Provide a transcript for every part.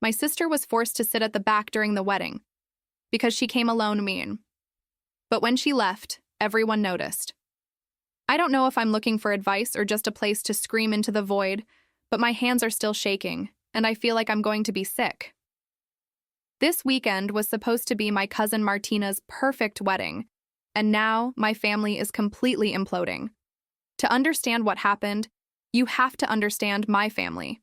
My sister was forced to sit at the back during the wedding because she came alone mean. But when she left, everyone noticed. I don't know if I'm looking for advice or just a place to scream into the void, but my hands are still shaking, and I feel like I'm going to be sick. This weekend was supposed to be my cousin Martina's perfect wedding, and now my family is completely imploding. To understand what happened, you have to understand my family.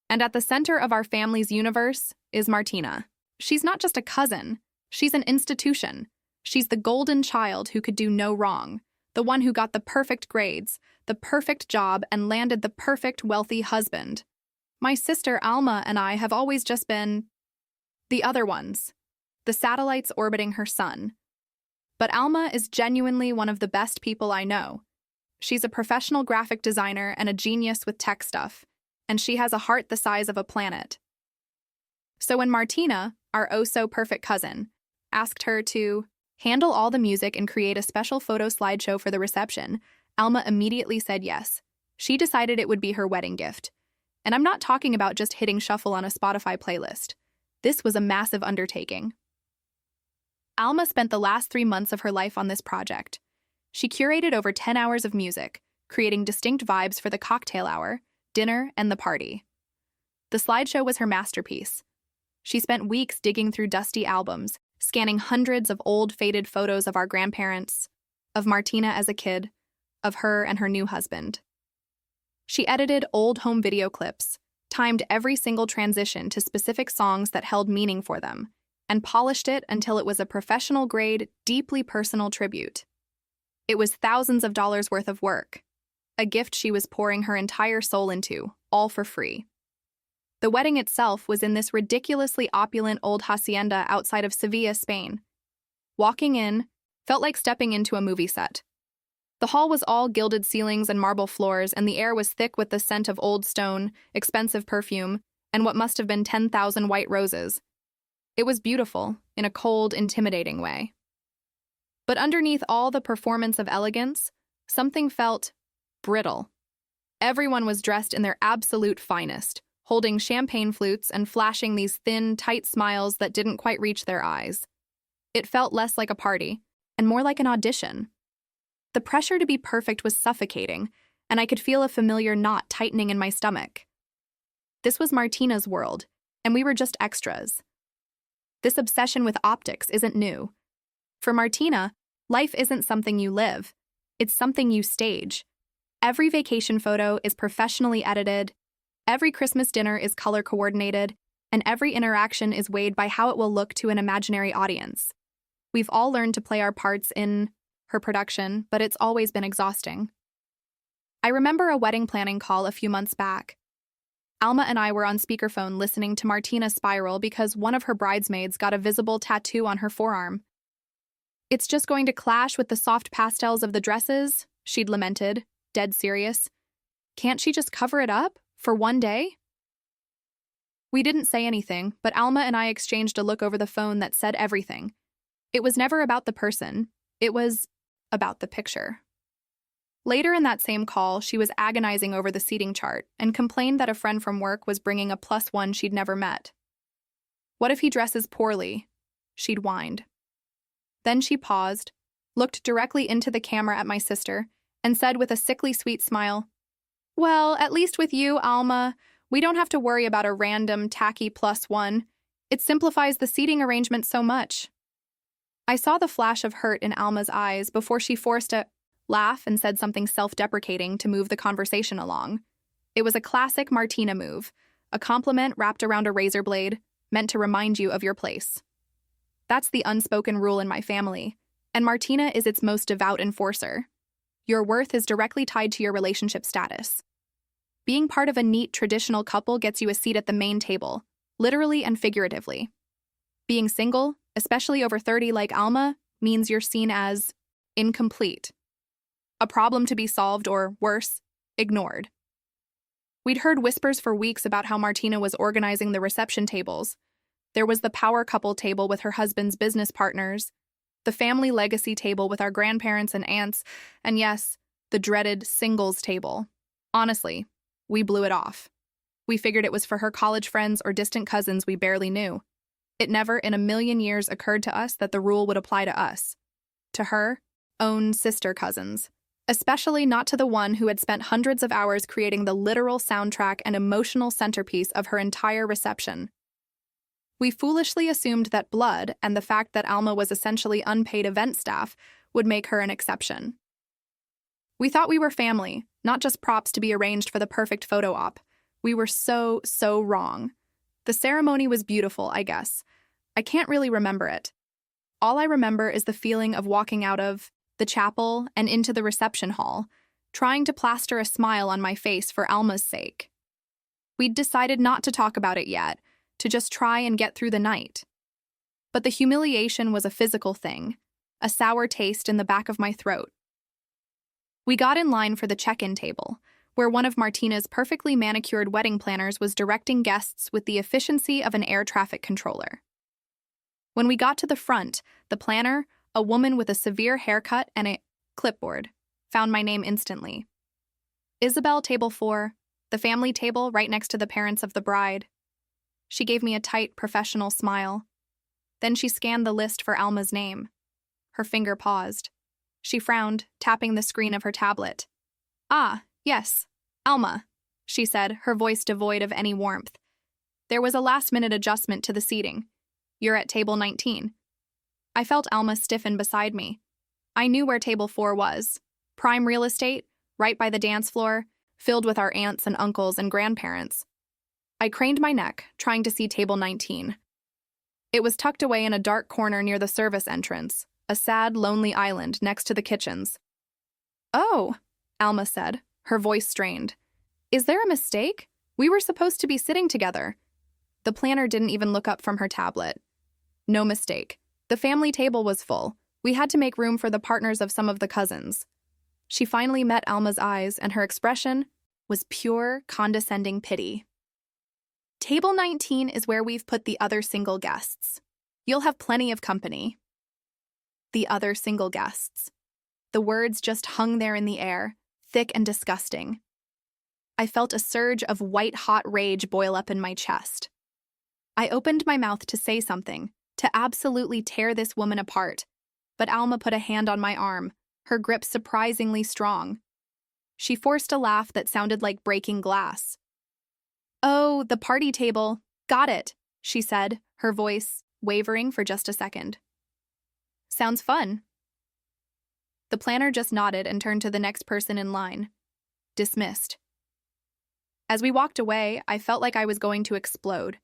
And at the center of our family's universe is Martina. She's not just a cousin, she's an institution. She's the golden child who could do no wrong, the one who got the perfect grades, the perfect job, and landed the perfect wealthy husband. My sister Alma and I have always just been the other ones, the satellites orbiting her sun. But Alma is genuinely one of the best people I know. She's a professional graphic designer and a genius with tech stuff, and she has a heart the size of a planet. So when Martina, our oh-so-perfect cousin, asked her to handle all the music and create a special photo slideshow for the reception, Alma immediately said yes. She decided it would be her wedding gift. And I'm not talking about just hitting shuffle on a Spotify playlist. This was a massive undertaking. Alma spent the last 3 months of her life on this project. She curated over 10 hours of music, creating distinct vibes for the cocktail hour, dinner, and the party. The slideshow was her masterpiece. She spent weeks digging through dusty albums, scanning hundreds of old, faded photos of our grandparents, of Martina as a kid, of her and her new husband. She edited old home video clips, timed every single transition to specific songs that held meaning for them, and polished it until it was a professional-grade, deeply personal tribute. It was thousands of dollars worth of work, a gift she was pouring her entire soul into, all for free. The wedding itself was in this ridiculously opulent old hacienda outside of Sevilla, Spain. Walking in felt like stepping into a movie set. The hall was all gilded ceilings and marble floors, and the air was thick with the scent of old stone, expensive perfume, and what must have been 10,000 white roses. It was beautiful, in a cold, intimidating way. But underneath all the performance of elegance, something felt brittle. Everyone was dressed in their absolute finest, holding champagne flutes and flashing these thin, tight smiles that didn't quite reach their eyes. It felt less like a party, and more like an audition. The pressure to be perfect was suffocating, and I could feel a familiar knot tightening in my stomach. This was Martina's world, and we were just extras. This obsession with optics isn't new. For Martina, life isn't something you live. It's something you stage. Every vacation photo is professionally edited, every Christmas dinner is color-coordinated, and every interaction is weighed by how it will look to an imaginary audience. We've all learned to play our parts in her production, but it's always been exhausting. I remember a wedding planning call a few months back. Alma and I were on speakerphone listening to Martina spiral because one of her bridesmaids got a visible tattoo on her forearm. "It's just going to clash with the soft pastels of the dresses," she'd lamented, dead serious. "Can't she just cover it up for one day?" We didn't say anything, but Alma and I exchanged a look over the phone that said everything. It was never about the person. It was about the picture. Later in that same call, she was agonizing over the seating chart and complained that a friend from work was bringing a +1 she'd never met. "What if he dresses poorly?" she'd whined. Then she paused, looked directly into the camera at my sister, and said with a sickly sweet smile, "Well, at least with you, Alma, we don't have to worry about a random, tacky +1. It simplifies the seating arrangement so much." I saw the flash of hurt in Alma's eyes before she forced a laugh and said something self-deprecating to move the conversation along. It was a classic Martina move, a compliment wrapped around a razor blade, meant to remind you of your place. That's the unspoken rule in my family, and Martina is its most devout enforcer. Your worth is directly tied to your relationship status. Being part of a neat, traditional couple gets you a seat at the main table, literally and figuratively. Being single, especially over 30 like Alma, means you're seen as incomplete. A problem to be solved or, worse, ignored. We'd heard whispers for weeks about how Martina was organizing the reception tables. There was the power couple table with her husband's business partners, the family legacy table with our grandparents and aunts, and yes, the dreaded singles table. Honestly, we blew it off. We figured it was for her college friends or distant cousins we barely knew. It never in a million years occurred to us that the rule would apply to us. To her own sister cousins. Especially not to the one who had spent hundreds of hours creating the literal soundtrack and emotional centerpiece of her entire reception. We foolishly assumed that blood and the fact that Alma was essentially unpaid event staff would make her an exception. We thought we were family, not just props to be arranged for the perfect photo op. We were so wrong. The ceremony was beautiful, I guess. I can't really remember it. All I remember is the feeling of walking out of the chapel and into the reception hall, trying to plaster a smile on my face for Alma's sake. We'd decided not to talk about it yet, to just try and get through the night. But the humiliation was a physical thing, a sour taste in the back of my throat. We got in line for the check-in table, where one of Martina's perfectly manicured wedding planners was directing guests with the efficiency of an air traffic controller. When we got to the front, the planner, a woman with a severe haircut and a clipboard, found my name instantly. Isabel, table 4, the family table right next to the parents of the bride. She gave me a tight, professional smile. Then she scanned the list for Alma's name. Her finger paused. She frowned, tapping the screen of her tablet. "Ah, yes, Alma," she said, her voice devoid of any warmth. There was a last-minute adjustment to the seating. "You're at table 19. I felt Alma stiffen beside me. I knew where table 4 was. Prime real estate, right by the dance floor, filled with our aunts and uncles and grandparents. I craned my neck, trying to see table 19. It was tucked away in a dark corner near the service entrance, a sad, lonely island next to the kitchens. "Oh," Alma said, her voice strained. "Is there a mistake? We were supposed to be sitting together." The planner didn't even look up from her tablet. "No mistake. The family table was full. We had to make room for the partners of some of the cousins." She finally met Alma's eyes, and her expression was pure, condescending pity. "Table 19 is where we've put the other single guests. You'll have plenty of company." The other single guests. The words just hung there in the air, thick and disgusting. I felt a surge of white-hot rage boil up in my chest. I opened my mouth to say something, to absolutely tear this woman apart, but Alma put a hand on my arm, her grip surprisingly strong. She forced a laugh that sounded like breaking glass. "Oh, the party table. Got it," she said, her voice wavering for just a second. "Sounds fun." The planner just nodded and turned to the next person in line. Dismissed. As we walked away, I felt like I was going to explode.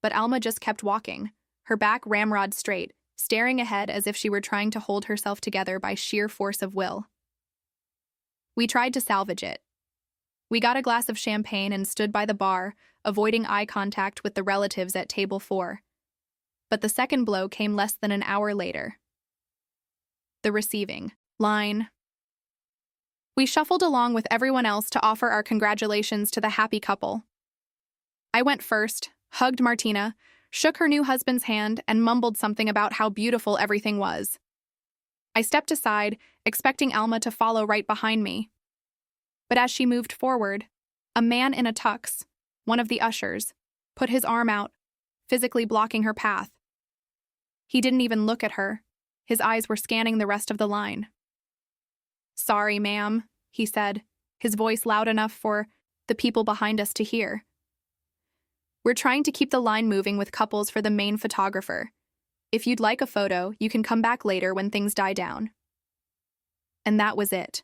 But Alma just kept walking, her back ramrod straight, staring ahead as if she were trying to hold herself together by sheer force of will. We tried to salvage it. We got a glass of champagne and stood by the bar, avoiding eye contact with the relatives at table 4. But the second blow came less than an hour later. The receiving line. We shuffled along with everyone else to offer our congratulations to the happy couple. I went first, hugged Martina, shook her new husband's hand, and mumbled something about how beautiful everything was. I stepped aside, expecting Alma to follow right behind me. But as she moved forward, a man in a tux, one of the ushers, put his arm out, physically blocking her path. He didn't even look at her. His eyes were scanning the rest of the line. "Sorry, ma'am," he said, his voice loud enough for the people behind us to hear. "We're trying to keep the line moving with couples for the main photographer. If you'd like a photo, you can come back later when things die down." And that was it.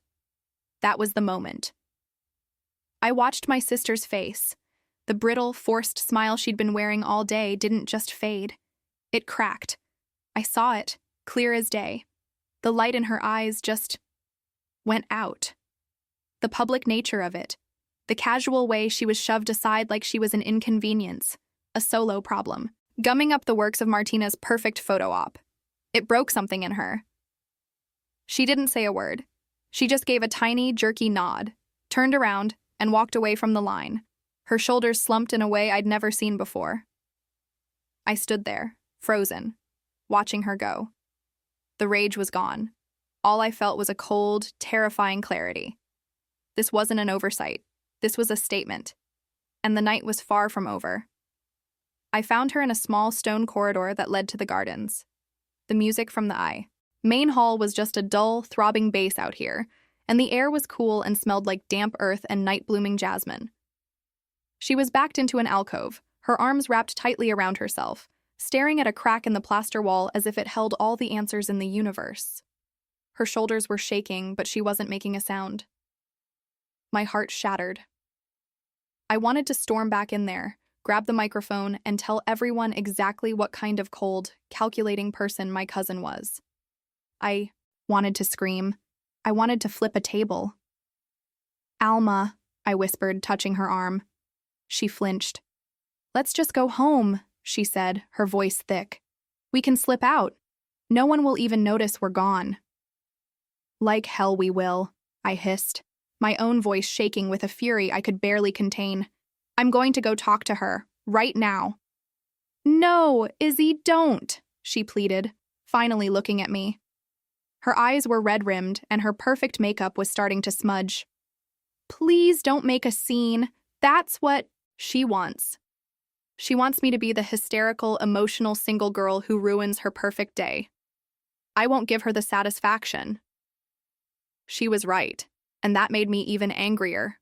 That was the moment. I watched my sister's face. The brittle, forced smile she'd been wearing all day didn't just fade. It cracked. I saw it, clear as day. The light in her eyes just went out. The public nature of it. The casual way she was shoved aside like she was an inconvenience, a solo problem, gumming up the works of Martina's perfect photo op. It broke something in her. She didn't say a word. She just gave a tiny, jerky nod, turned around, and walked away from the line, her shoulders slumped in a way I'd never seen before. I stood there, frozen, watching her go. The rage was gone. All I felt was a cold, terrifying clarity. This wasn't an oversight. This was a statement. and the night was far from over. I found her in a small stone corridor that led to the gardens. The music from the eye. Main hall was just a dull, throbbing bass out here, and the air was cool and smelled like damp earth and night-blooming jasmine. She was backed into an alcove, her arms wrapped tightly around herself, staring at a crack in the plaster wall as if it held all the answers in the universe. Her shoulders were shaking, but she wasn't making a sound. My heart shattered. I wanted to storm back in there, grab the microphone, and tell everyone exactly what kind of cold, calculating person my cousin was. I wanted to scream. I wanted to flip a table. "Alma," I whispered, touching her arm. She flinched. "Let's just go home," she said, her voice thick. "We can slip out. No one will even notice we're gone." "Like hell we will," I hissed, my own voice shaking with a fury I could barely contain. "I'm going to go talk to her, right now." "No, Izzy, don't," she pleaded, finally looking at me. Her eyes were red-rimmed, and her perfect makeup was starting to smudge. "Please don't make a scene. That's what she wants. She wants me to be the hysterical, emotional single girl who ruins her perfect day. I won't give her the satisfaction." She was right, and that made me even angrier.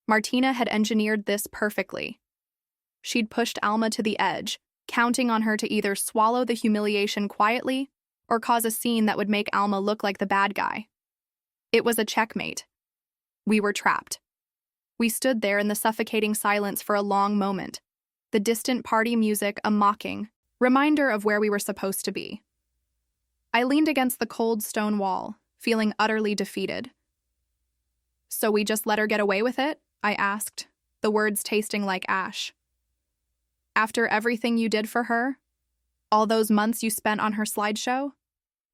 Martina had engineered this perfectly. She'd pushed Alma to the edge, counting on her to either swallow the humiliation quietly or cause a scene that would make Alma look like the bad guy. It was a checkmate. We were trapped. We stood there in the suffocating silence for a long moment, the distant party music a mocking reminder of where we were supposed to be. I leaned against the cold stone wall, feeling utterly defeated. "So we just let her get away with it?" I asked, the words tasting like ash. "After everything you did for her? All those months you spent on her slideshow?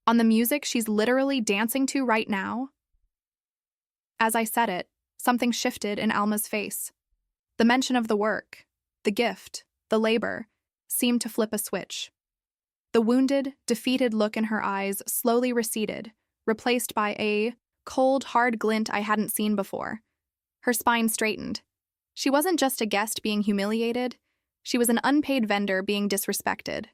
On the music she's literally dancing to right now?" As I said it, something shifted in Alma's face. The mention of the work, the gift, the labor, seemed to flip a switch. The wounded, defeated look in her eyes slowly receded, replaced by a cold, hard glint I hadn't seen before. Her spine straightened. She wasn't just a guest being humiliated, she was an unpaid vendor being disrespected.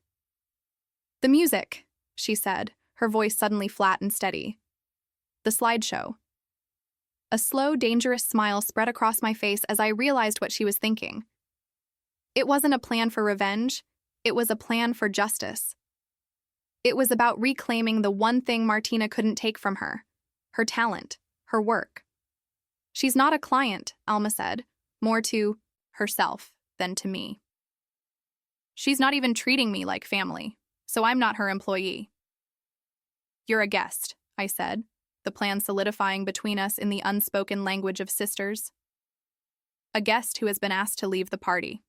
"The music," she said, her voice suddenly flat and steady. "The slideshow." A slow, dangerous smile spread across my face as I realized what she was thinking. It wasn't a plan for revenge, it was a plan for justice. It was about reclaiming the one thing Martina couldn't take from her: her talent, her work. "She's not a client," Alma said, more to herself than to me. "She's not even treating me like family, so I'm not her employee." "You're a guest," I said, the plan solidifying between us in the unspoken language of sisters. "A guest who has been asked to leave the party."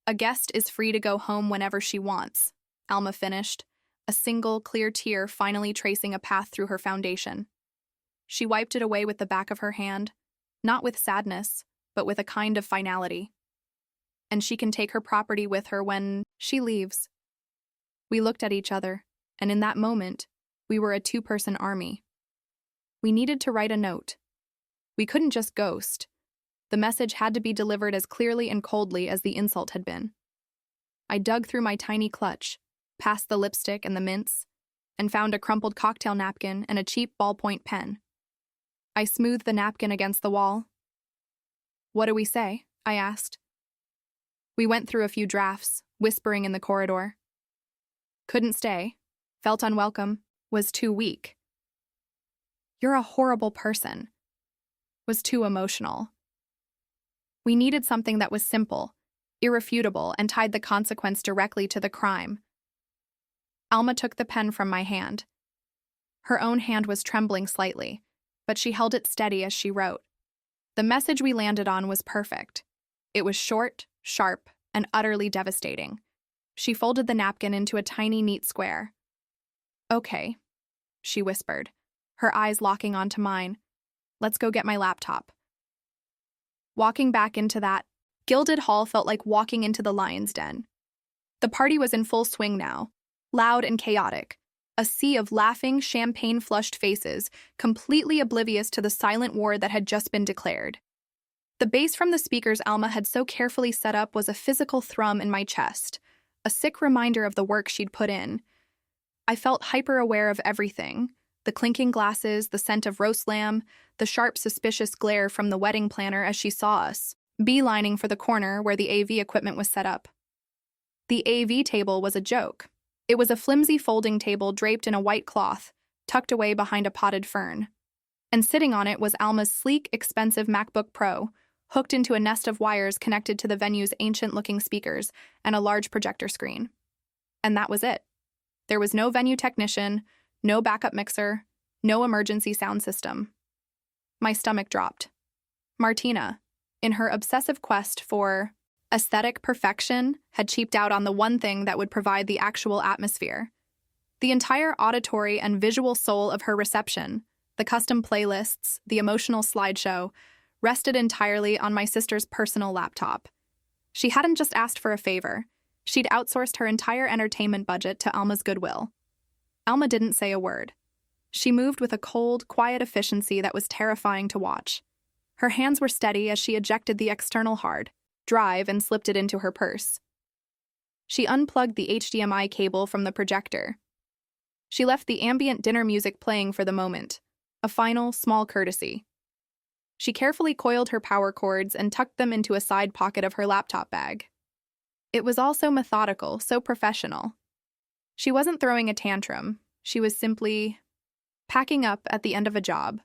"A guest is free to go home whenever she wants," Alma finished, a single, clear tear finally tracing a path through her foundation. She wiped it away with the back of her hand, not with sadness, but with a kind of finality. "And she can take her property with her when she leaves." We looked at each other, and in that moment, we were a two-person army. We needed to write a note. We couldn't just ghost. The message had to be delivered as clearly and coldly as the insult had been. I dug through my tiny clutch, past the lipstick and the mints, and found a crumpled cocktail napkin and a cheap ballpoint pen. I smoothed the napkin against the wall. "What do we say?" I asked. We went through a few drafts, whispering in the corridor. "Couldn't stay. Felt unwelcome. Was too weak. You're a horrible person. Was too emotional." We needed something that was simple, irrefutable, and tied the consequence directly to the crime. Alma took the pen from my hand. Her own hand was trembling slightly, but she held it steady as she wrote. The message we landed on was perfect. It was short, sharp, and utterly devastating. She folded the napkin into a tiny, neat square. "Okay," she whispered, her eyes locking onto mine. "Let's go get my laptop." Walking back into that gilded hall felt like walking into the lion's den. The party was in full swing now, loud and chaotic, a sea of laughing, champagne-flushed faces, completely oblivious to the silent war that had just been declared. The bass from the speakers Alma had so carefully set up was a physical thrum in my chest, a sick reminder of the work she'd put in. I felt hyper-aware of everything: the clinking glasses, the scent of roast lamb, the sharp, suspicious glare from the wedding planner as she saw us, beelining for the corner where the AV equipment was set up. The AV table was a joke. It was a flimsy folding table draped in a white cloth, tucked away behind a potted fern. And sitting on it was Alma's sleek, expensive MacBook Pro, hooked into a nest of wires connected to the venue's ancient-looking speakers and a large projector screen. And that was it. There was no venue technician, no backup mixer, no emergency sound system. My stomach dropped. Martina, in her obsessive quest for aesthetic perfection, had cheaped out on the one thing that would provide the actual atmosphere. The entire auditory and visual soul of her reception, the custom playlists, the emotional slideshow, rested entirely on my sister's personal laptop. She hadn't just asked for a favor. She'd outsourced her entire entertainment budget to Alma's goodwill. Alma didn't say a word. She moved with a cold, quiet efficiency that was terrifying to watch. Her hands were steady as she ejected the external hard drive and slipped it into her purse. She unplugged the HDMI cable from the projector. She left the ambient dinner music playing for the moment, a final, small courtesy. She carefully coiled her power cords and tucked them into a side pocket of her laptop bag. It was all so methodical, so professional. She wasn't throwing a tantrum. She was simply packing up at the end of a job.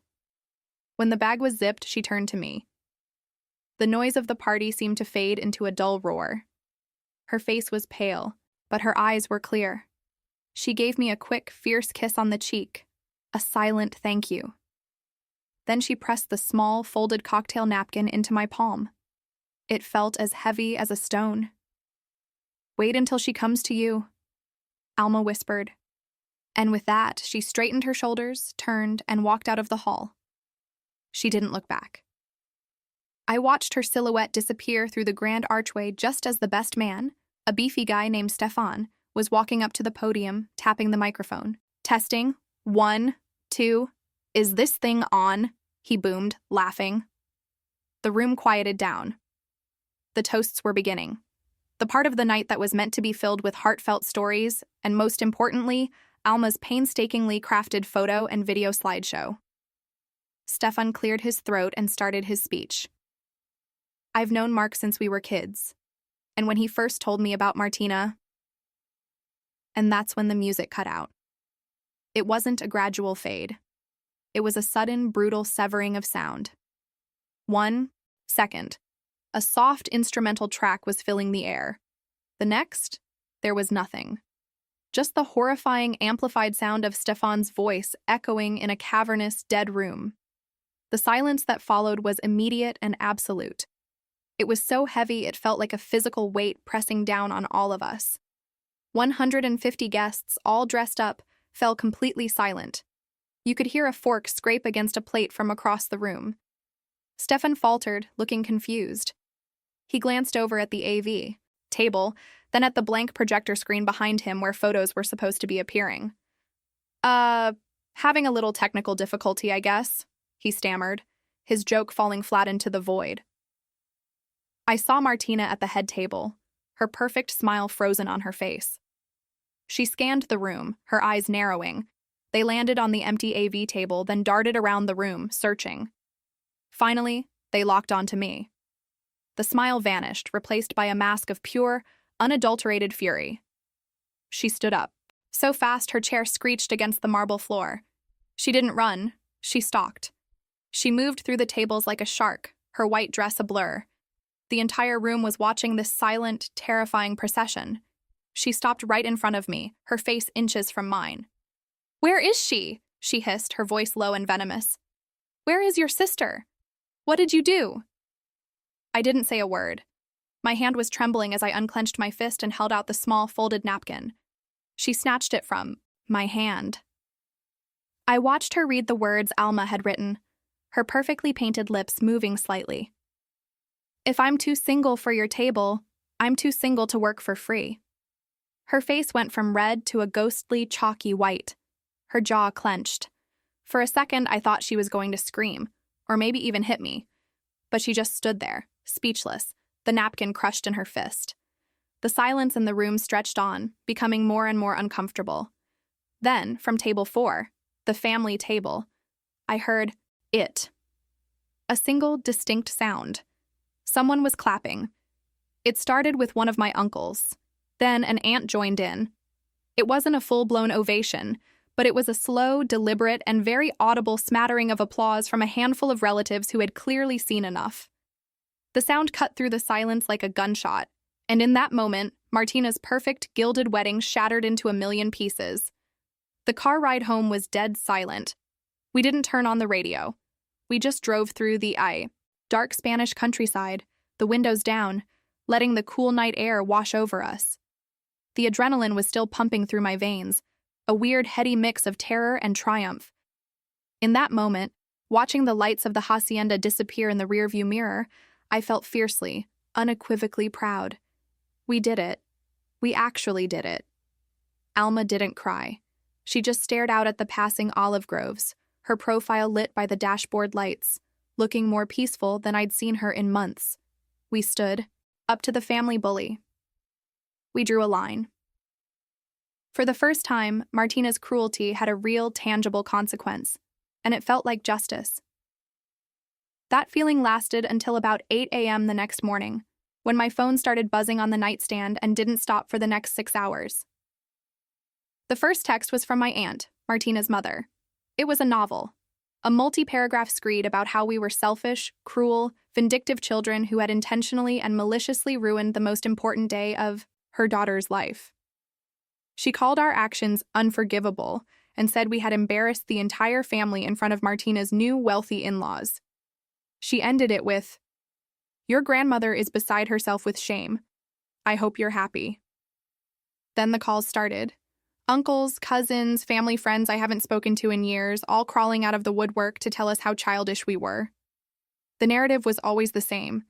When the bag was zipped, she turned to me. The noise of the party seemed to fade into a dull roar. Her face was pale, but her eyes were clear. She gave me a quick, fierce kiss on the cheek, a silent thank you. Then she pressed the small, folded cocktail napkin into my palm. It felt as heavy as a stone. "Wait until she comes to you," Alma whispered. And with that, she straightened her shoulders, turned, and walked out of the hall. She didn't look back. I watched her silhouette disappear through the grand archway just as the best man, a beefy guy named Stefan, was walking up to the podium, tapping the microphone. "Testing. 1, 2. Is this thing on?" he boomed, laughing. The room quieted down. The toasts were beginning. The part of the night that was meant to be filled with heartfelt stories, and most importantly, Alma's painstakingly crafted photo and video slideshow. Stefan cleared his throat and started his speech. "I've known Mark since we were kids, and when he first told me about Martina..." And that's when the music cut out. It wasn't a gradual fade. It was a sudden, brutal severing of sound. 1 second. A soft instrumental track was filling the air. The next, there was nothing. Just the horrifying, amplified sound of Stefan's voice echoing in a cavernous, dead room. The silence that followed was immediate and absolute. It was so heavy it felt like a physical weight pressing down on all of us. 150 guests, all dressed up, fell completely silent. You could hear a fork scrape against a plate from across the room. Stefan faltered, looking confused. He glanced over at the AV table, then at the blank projector screen behind him where photos were supposed to be appearing. Having a little technical difficulty, I guess," he stammered, his joke falling flat into the void. I saw Martina at the head table, her perfect smile frozen on her face. She scanned the room, her eyes narrowing. They landed on the empty AV table, then darted around the room, searching. Finally, they locked onto me. The smile vanished, replaced by a mask of pure, unadulterated fury. She stood up, so fast her chair screeched against the marble floor. She didn't run, she stalked. She moved through the tables like a shark, her white dress a blur. The entire room was watching this silent, terrifying procession. She stopped right in front of me, her face inches from mine. "Where is she?" she hissed, her voice low and venomous. "Where is your sister? What did you do?" I didn't say a word. My hand was trembling as I unclenched my fist and held out the small, folded napkin. She snatched it from my hand. I watched her read the words Alma had written, her perfectly painted lips moving slightly. "If I'm too single for your table, I'm too single to work for free." Her face went from red to a ghostly, chalky white. Her jaw clenched. For a second, I thought she was going to scream, or maybe even hit me. But she just stood there, speechless, the napkin crushed in her fist. The silence in the room stretched on, becoming more and more uncomfortable. Then, from table 4, the family table, I heard it. A single, distinct sound. Someone was clapping. It started with one of my uncles. Then an aunt joined in. It wasn't a full-blown ovation, but it was a slow, deliberate, and very audible smattering of applause from a handful of relatives who had clearly seen enough. The sound cut through the silence like a gunshot, and in that moment, Martina's perfect, gilded wedding shattered into a million pieces. The car ride home was dead silent. We didn't turn on the radio. We just drove through the dark Spanish countryside, the windows down, letting the cool night air wash over us. The adrenaline was still pumping through my veins, a weird, heady mix of terror and triumph. In that moment, watching the lights of the hacienda disappear in the rearview mirror, I felt fiercely, unequivocally proud. We did it. We actually did it. Alma didn't cry. She just stared out at the passing olive groves, her profile lit by the dashboard lights, looking more peaceful than I'd seen her in months. We stood, up to the family bully. We drew a line. For the first time, Martina's cruelty had a real, tangible consequence, and it felt like justice. That feeling lasted until about 8 a.m. the next morning, when my phone started buzzing on the nightstand and didn't stop for the next 6 hours. The first text was from my aunt, Martina's mother. It was a novel, a multi-paragraph screed about how we were selfish, cruel, vindictive children who had intentionally and maliciously ruined the most important day of her daughter's life. She called our actions unforgivable and said we had embarrassed the entire family in front of Martina's new wealthy in-laws. She ended it with, "Your grandmother is beside herself with shame. I hope you're happy." Then the calls started. Uncles, cousins, family friends I haven't spoken to in years, all crawling out of the woodwork to tell us how childish we were. The narrative was always the same.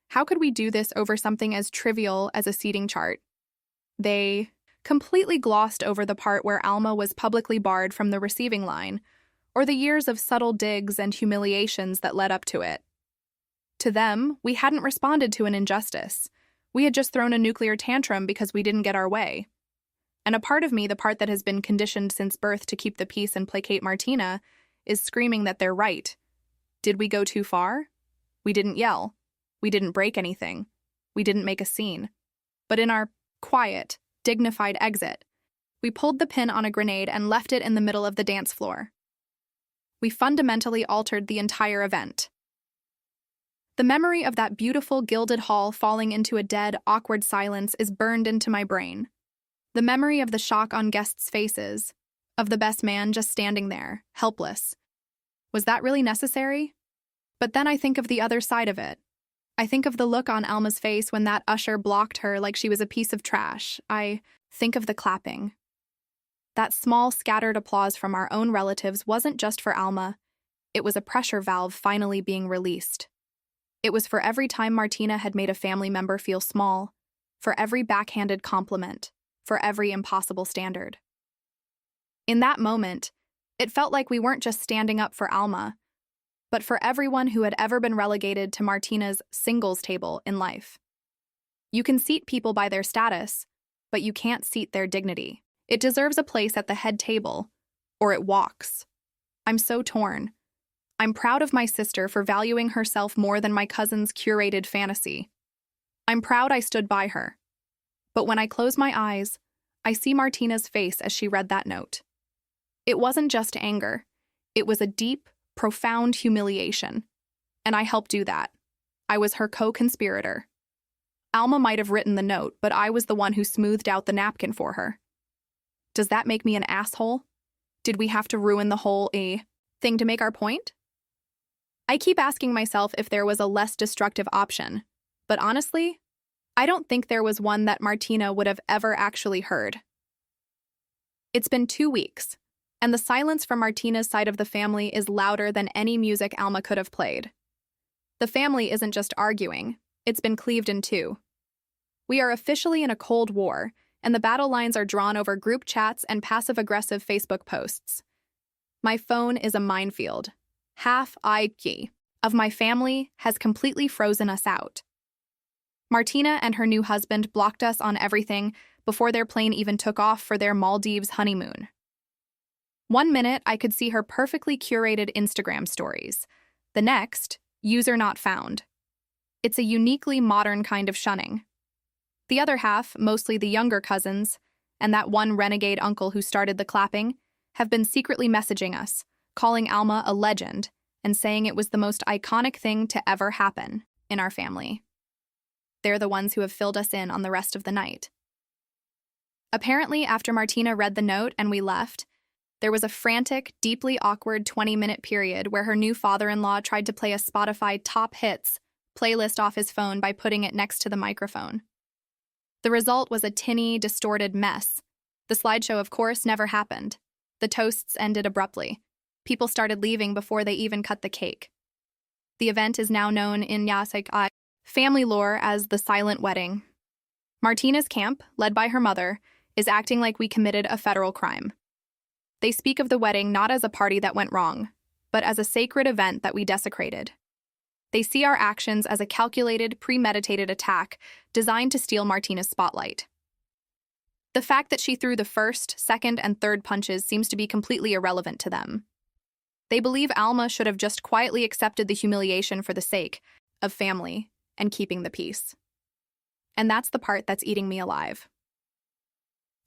How could we do this over something as trivial as a seating chart? They completely glossed over the part where Alma was publicly barred from the receiving line, or the years of subtle digs and humiliations that led up to it. To them, we hadn't responded to an injustice. We had just thrown a nuclear tantrum because we didn't get our way. And a part of me, the part that has been conditioned since birth to keep the peace and placate Martina, is screaming that they're right. Did we go too far? We didn't yell. We didn't break anything. We didn't make a scene. But in our quiet, dignified exit, we pulled the pin on a grenade and left it in the middle of the dance floor. We fundamentally altered the entire event. The memory of that beautiful gilded hall falling into a dead, awkward silence is burned into my brain. The memory of the shock on guests' faces, of the best man just standing there, helpless. Was that really necessary? But then I think of the other side of it. I think of the look on Alma's face when that usher blocked her like she was a piece of trash. I think of the clapping. That small, scattered applause from our own relatives wasn't just for Alma. It was a pressure valve finally being released. It was for every time Martina had made a family member feel small, for every backhanded compliment, for every impossible standard. In that moment, it felt like we weren't just standing up for Alma, but for everyone who had ever been relegated to Martina's singles table in life. You can seat people by their status, but you can't seat their dignity. It deserves a place at the head table, or it walks. I'm so torn. I'm proud of my sister for valuing herself more than my cousin's curated fantasy. I'm proud I stood by her. But when I close my eyes, I see Martina's face as she read that note. It wasn't just anger. It was a deep, profound humiliation. And I helped do that. I was her co-conspirator. Alma might have written the note, but I was the one who smoothed out the napkin for her. Does that make me an asshole? Did we have to ruin the whole thing to make our point? I keep asking myself if there was a less destructive option, but honestly, I don't think there was one that Martina would have ever actually heard. It's been 2 weeks, and the silence from Martina's side of the family is louder than any music Alma could have played. The family isn't just arguing, it's been cleaved in two. We are officially in a Cold War, and the battle lines are drawn over group chats and passive-aggressive Facebook posts. My phone is a minefield. Half of my family has completely frozen us out. Martina and her new husband blocked us on everything before their plane even took off for their Maldives honeymoon. One minute, I could see her perfectly curated Instagram stories. The next, user not found. It's a uniquely modern kind of shunning. The other half, mostly the younger cousins, and that one renegade uncle who started the clapping, have been secretly messaging us, calling Alma a legend, and saying it was the most iconic thing to ever happen in our family. They're the ones who have filled us in on the rest of the night. Apparently, after Martina read the note and we left, there was a frantic, deeply awkward 20-minute period where her new father-in-law tried to play a Spotify top hits playlist off his phone by putting it next to the microphone. The result was a tinny, distorted mess. The slideshow, of course, never happened. The toasts ended abruptly. People started leaving before they even cut the cake. The event is now known in Yasek'ai family lore as the silent wedding. Martina's camp, led by her mother, is acting like we committed a federal crime. They speak of the wedding not as a party that went wrong, but as a sacred event that we desecrated. They see our actions as a calculated, premeditated attack designed to steal Martina's spotlight. The fact that she threw the first, second, and third punches seems to be completely irrelevant to them. They believe Alma should have just quietly accepted the humiliation for the sake of family and keeping the peace. And that's the part that's eating me alive.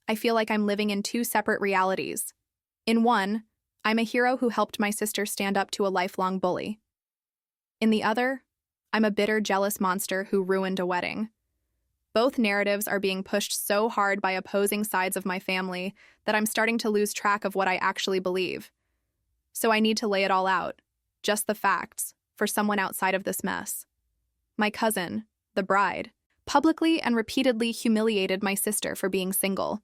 I feel like I'm living in two separate realities. In one, I'm a hero who helped my sister stand up to a lifelong bully. In the other, I'm a bitter, jealous monster who ruined a wedding. Both narratives are being pushed so hard by opposing sides of my family that I'm starting to lose track of what I actually believe. So I need to lay it all out, just the facts, for someone outside of this mess. My cousin, the bride, publicly and repeatedly humiliated my sister for being single.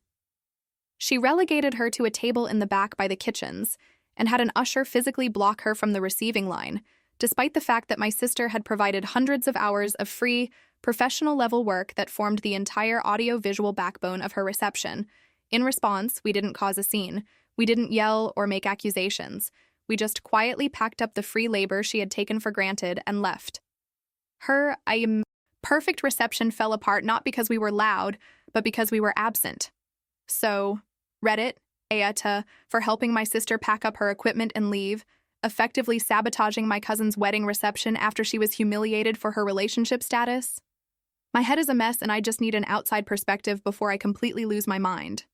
She relegated her to a table in the back by the kitchens and had an usher physically block her from the receiving line, despite the fact that my sister had provided hundreds of hours of free, professional-level work that formed the entire audio-visual backbone of her reception. In response, we didn't cause a scene. We didn't yell or make accusations. We just quietly packed up the free labor she had taken for granted and left. Her perfect reception fell apart not because we were loud, but because we were absent. So, Reddit, Ayata, for helping my sister pack up her equipment and leave, effectively sabotaging my cousin's wedding reception after she was humiliated for her relationship status. My head is a mess and I just need an outside perspective before I completely lose my mind.